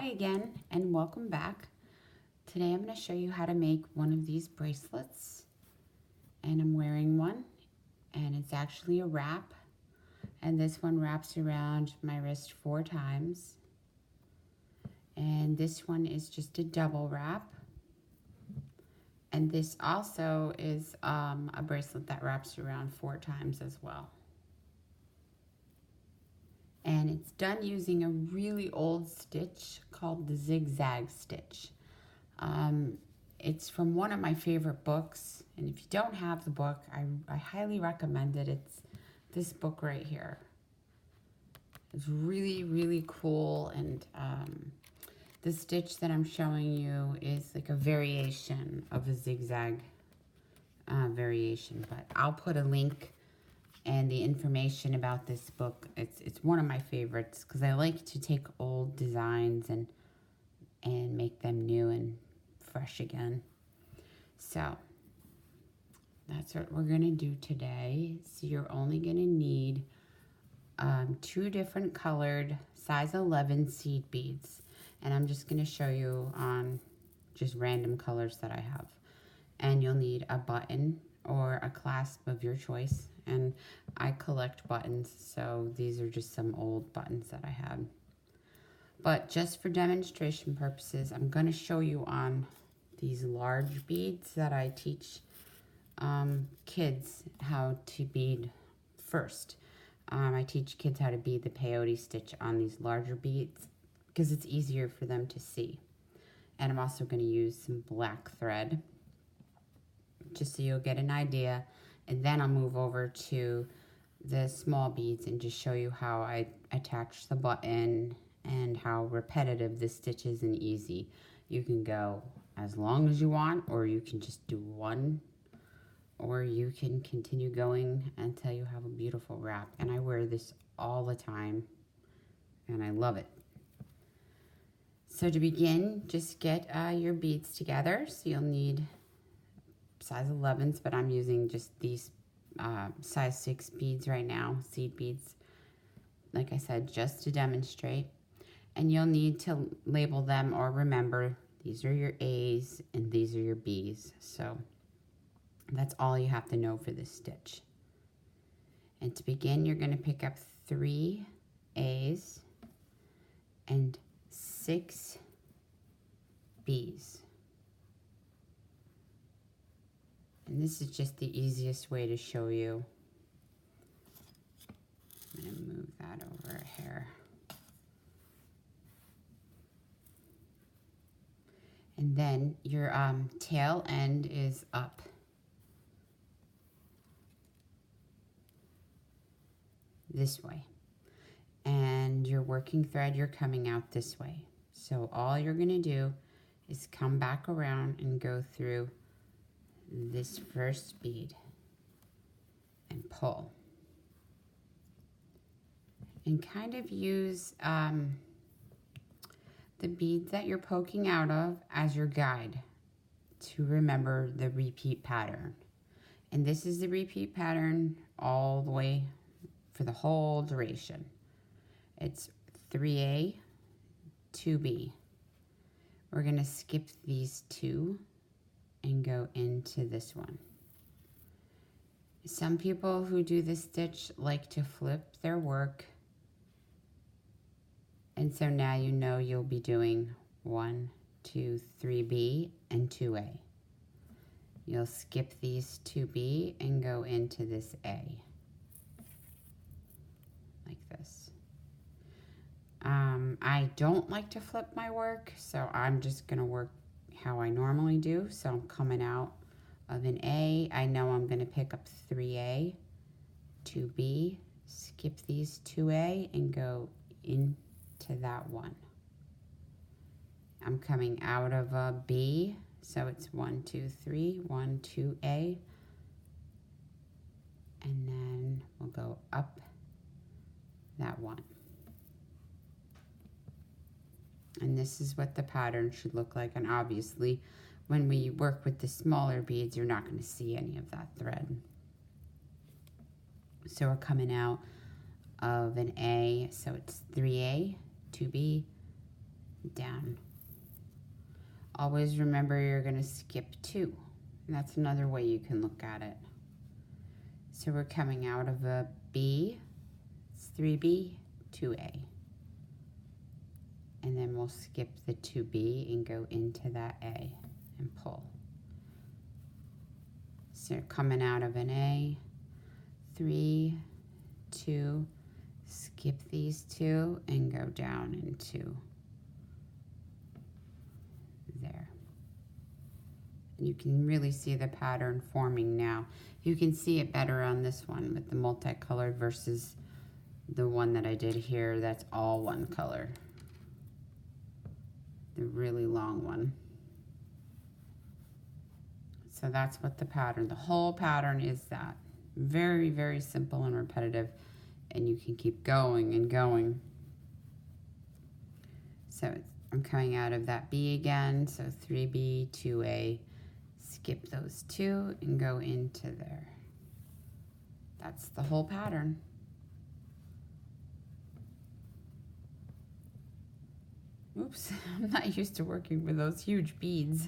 Hi again and welcome back. Today I'm going to show you how to make one of these bracelets, and I'm wearing one, and it's actually a wrap, and this one wraps around my wrist 4 times, and this one is just a double wrap, and this also is a bracelet that wraps around 4 times as well. And it's done using a really old stitch called the zig-zag stitch. It's from one of my favorite books, and if you don't have the book, I highly recommend it. It's this book right here. It's really, really cool, and the stitch that I'm showing you is like a variation of a zigzag variation, but I'll put a link and the information about this book. It's one of my favorites because I like to take old designs and make them new and fresh again. So that's what we're gonna do today. So you're only gonna need 2 different colored size 11 seed beads, and I'm just gonna show you on just random colors that I have. And you'll need a button or a clasp of your choice, and I collect buttons, so these are just some old buttons that I had. But just for demonstration purposes, I'm going to show you on these large beads that I teach kids how to bead first. I teach kids how to bead the peyote stitch on these larger beads because it's easier for them to see. And I'm also going to use some black thread just so you'll get an idea, and then I'll move over to the small beads and just show you how I attach the button and how repetitive this stitch is and easy. You can go as long as you want, or you can just do one, or you can continue going until you have a beautiful wrap. And I wear this all the time and I love it. So to begin, just get your beads together. So you'll need size 11s, but I'm using just these size 6 beads right now, seed beads, like I said, just to demonstrate. And you'll need to label them or remember these are your A's and these are your B's. So that's all you have to know for this stitch. And to begin, you're going to pick up 3 A's and 6 B's. And this is just the easiest way to show you. I'm going to move that over a hair. And then your tail end is up. This way. And your working thread, you're coming out this way. So all you're going to do is come back around and go through this first bead and pull. And kind of use the beads that you're poking out of as your guide to remember the repeat pattern. And this is the repeat pattern all the way for the whole duration. It's 3A, 2B. We're going to skip these 2 and go into this one. Some people who do this stitch like to flip their work, and so now you know you'll be doing 1, 2, 3B and 2A. You'll skip these 2B and go into this A, like this. I don't like to flip my work, so I'm just gonna work how I normally do. So I'm coming out of an A. I know I'm going to pick up 3A, 2B, skip these 2A and go into that one. I'm coming out of a B, so it's 1, 2, 3, 1, 2A, and then we'll go up that one. And this is what the pattern should look like. And obviously, when we work with the smaller beads, you're not going to see any of that thread. So we're coming out of an A, so it's 3A, 2B, down. Always remember you're going to skip 2. And that's another way you can look at it. So we're coming out of a B, it's 3B, 2A. And then we'll skip the 2B and go into that A and pull. So coming out of an A, 3, 2, skip these 2 and go down into there. And you can really see the pattern forming now. You can see it better on this one with the multicolored versus the one that I did here that's all one color. The really long one. So that's what the pattern, the whole pattern is that. Very, very simple and repetitive, and you can keep going and going. So I'm coming out of that B again, so 3B, 2A, skip those 2 and go into there. That's the whole pattern. Oops, I'm not used to working with those huge beads.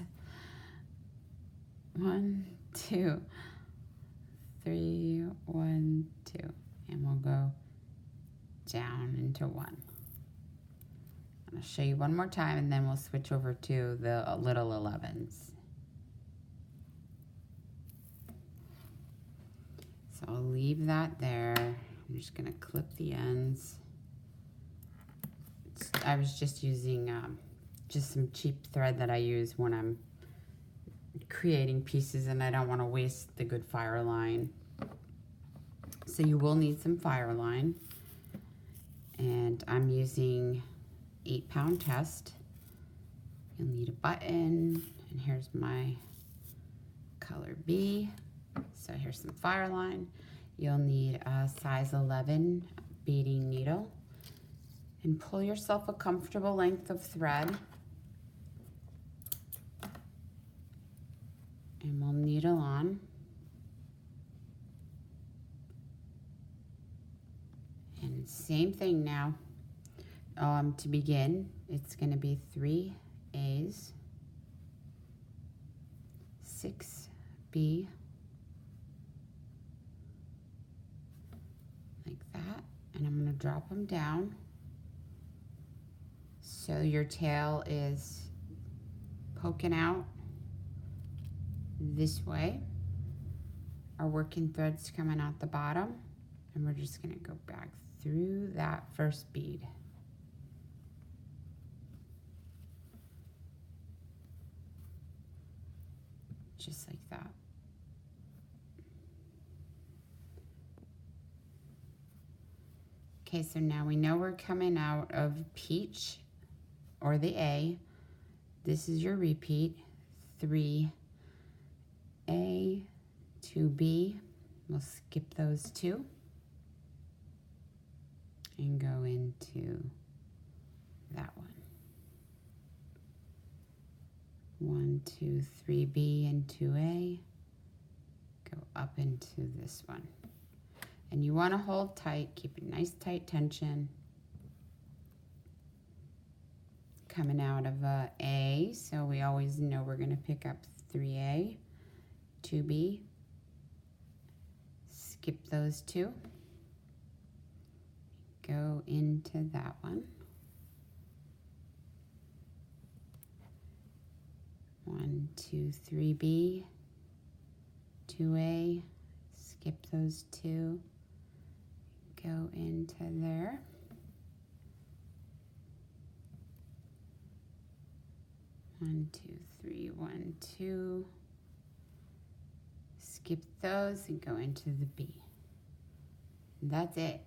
1, 2, 3, 1, 2, and we'll go down into 1. I'll show you one more time and then we'll switch over to the little 11s. So I'll leave that there. I'm just gonna clip the ends. I was just using just some cheap thread that I use when I'm creating pieces and I don't want to waste the good Fireline. So you will need some Fireline, and I'm using 8-pound test. You'll need a button, and here's my color B. So here's some Fireline. You'll need a size 11 beading needle, and pull yourself a comfortable length of thread. And we'll needle on. And same thing now. To begin, it's going to be 3 A's, 6 B, like that. And I'm going to drop them down. So your tail is poking out this way. Our working thread's coming out the bottom, and we're just going to go back through that first bead. Just like that. Okay, so now we know we're coming out of peach or the A. This is your repeat. 3 A, 2 B, we'll skip those 2 and go into that one. 1, 2, 3 B and 2 A, go up into this one. And you want to hold tight, keep a nice tight tension. Coming out of A, so we always know we're going to pick up 3A. 2B, skip those 2, go into that one, 1, 2, 3B, 2A, skip those 2, go into there, 1, 2, 3, 1, 2. Skip those and go into the B. And that's it.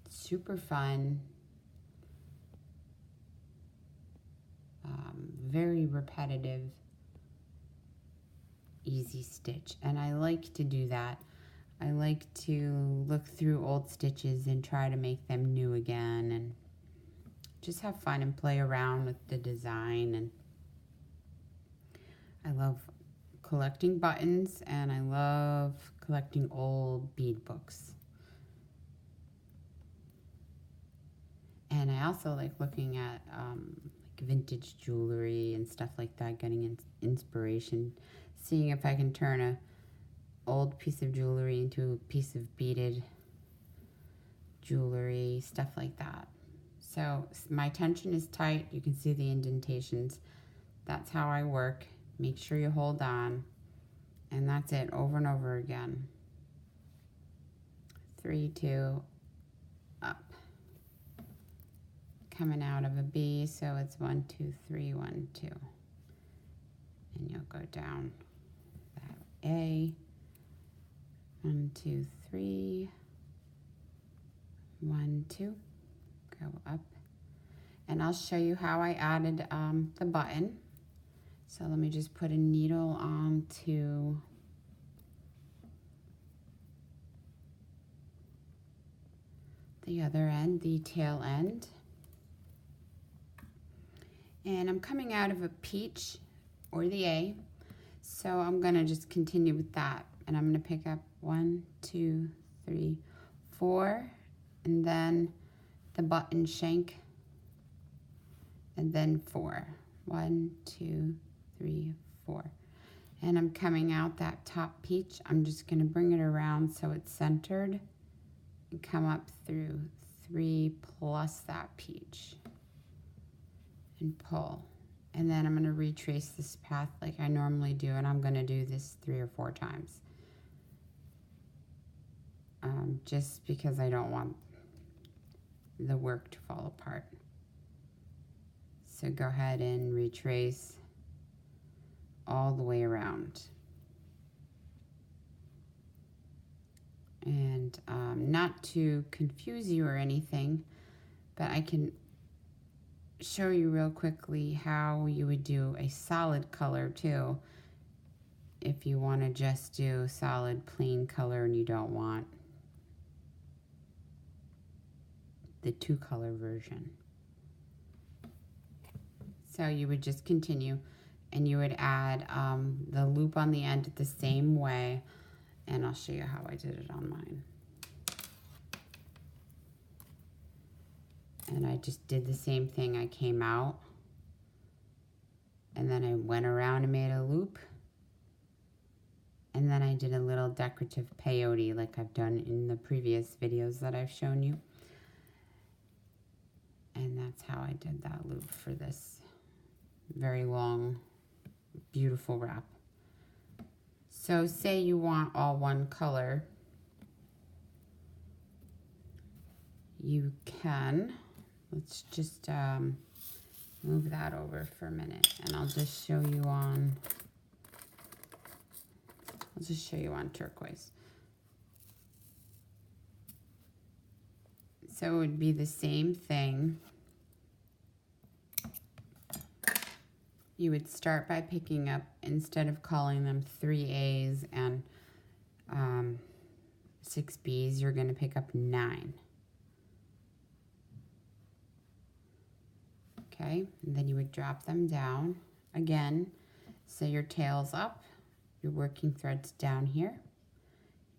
Super fun. Very repetitive, easy stitch. And I like to do that. I like to look through old stitches and try to make them new again and just have fun and play around with the design. And I love collecting buttons, and I love collecting old bead books. And And I also like looking at like vintage jewelry and stuff like that, getting inspiration, seeing if I can turn a old piece of jewelry into a piece of beaded jewelry, stuff like that. So my tension is tight. You can see the indentations. That's how I work. Make sure you hold on. And that's it, over and over again. 3, 2, up. Coming out of a B, so it's 1, 2, 3, 1, 2. And you'll go down that A. 1, 2, 3. 1, 2. Go up. And I'll show you how I added the button. So let me just put a needle onto the other end, the tail end. And I'm coming out of a peach or the A. So I'm gonna just continue with that. And I'm gonna pick up 1, 2, 3, 4, and then the button shank, and then 4. 1, 2, 3, 4. And I'm coming out that top peach. I'm just gonna bring it around so it's centered and come up through 3 plus that peach and pull. And then I'm gonna retrace this path like I normally do, and I'm gonna do this 3 or 4 times. Just because I don't want the work to fall apart. So go ahead and retrace all the way around. And not to confuse you or anything, but I can show you real quickly how you would do a solid color too, if you want to just do solid plain color and you don't want the 2-color version. So you would just continue, and you would add the loop on the end the same way, and I'll show you how I did it on mine. And I just did the same thing. I came out, and then I went around and made a loop, and then I did a little decorative peyote like I've done in the previous videos that I've shown you. And that's how I did that loop for this very long, beautiful wrap. So say you want all one color, you can. Let's just move that over for a minute, and I'll just show you on, turquoise. So it would be the same thing. You would start by picking up, instead of calling them 3 A's and 6 B's, you're going to pick up 9. Okay, and then you would drop them down again. So your tail's up, your working thread's down here.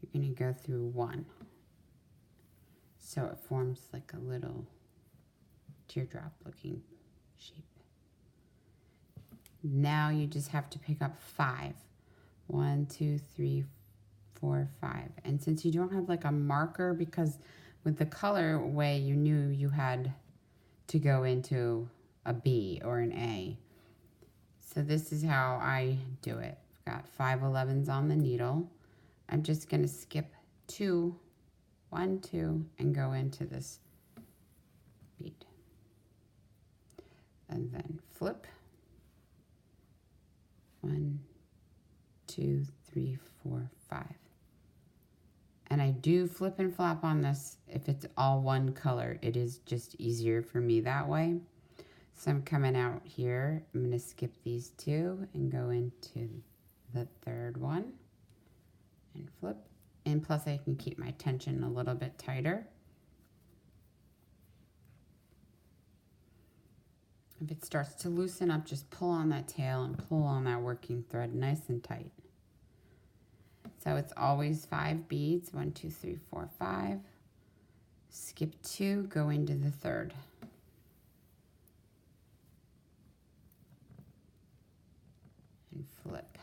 You're going to go through 1. So it forms like a little teardrop looking shape. Now you just have to pick up 5. 1, 2, 3, 4, 5. And since you don't have like a marker, because with the color way you knew you had to go into a B or an A. So this is how I do it. I've got 5 11s on the needle. I'm just going to skip 2, 1, 2, and go into this bead. And then flip. 1, 2, 3, 4, 5. And I do flip and flap on this if it's all one color. It is just easier for me that way. So I'm coming out here. I'm going to skip these 2 and go into the 3rd one and flip. And plus I can keep my tension a little bit tighter. If it starts to loosen up, just pull on that tail and pull on that working thread nice and tight. So it's always 5 beads, 1, 2, 3, 4, 5. Skip 2, go into the 3rd. flip.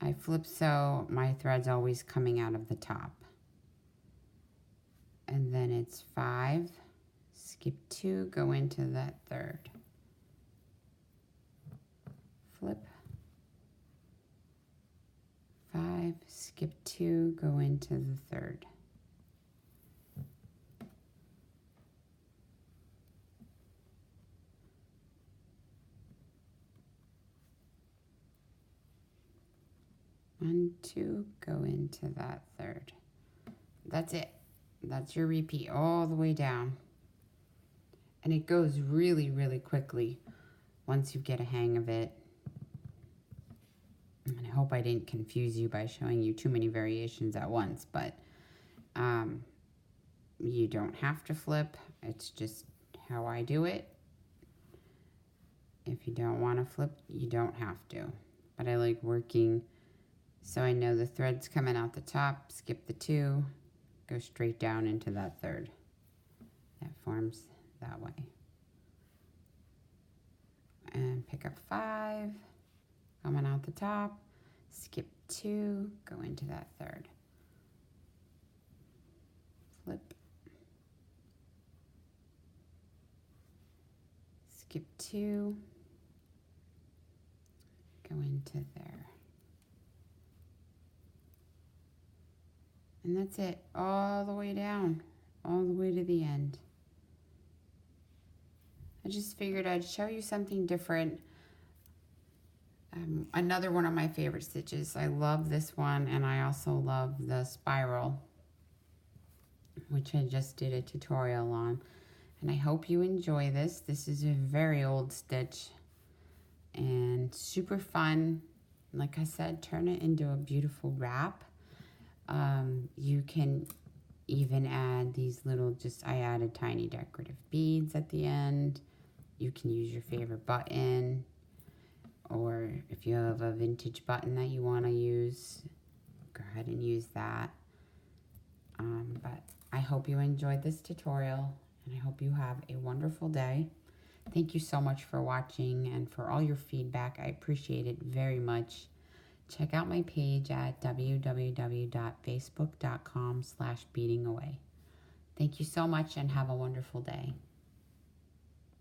I flip so my thread's always coming out of the top. And then it's 5, skip 2, go into that third. Flip. 5, skip 2, go into the third. One, 2, go into that third. That's it. That's your repeat all the way down. And it goes really, really quickly once you get a hang of it. And I hope I didn't confuse you by showing you too many variations at once, but you don't have to flip. It's just how I do it. If you don't want to flip, you don't have to. But I like working so I know the thread's coming out the top, skip the 2, go straight down into that third. That forms that way. And pick up 5, coming out the top, skip 2, go into that third. Flip. Skip 2, go into there. And that's it, all the way down, all the way to the end. I just figured I'd show you something different. Another one of my favorite stitches. I love this one, and I also love the spiral, which I just did a tutorial on. And I hope you enjoy this. This is a very old stitch and super fun. Like I said, turn it into a beautiful wrap. You can even add these little, I added tiny decorative beads at the end. You can use your favorite button, or if you have a vintage button that you want to use, go ahead and use that. But I hope you enjoyed this tutorial, and I hope you have a wonderful day. Thank you so much for watching and for all your feedback. I appreciate it very much. Check out my page at www.facebook.com/beadingaway. Thank you so much and have a wonderful day.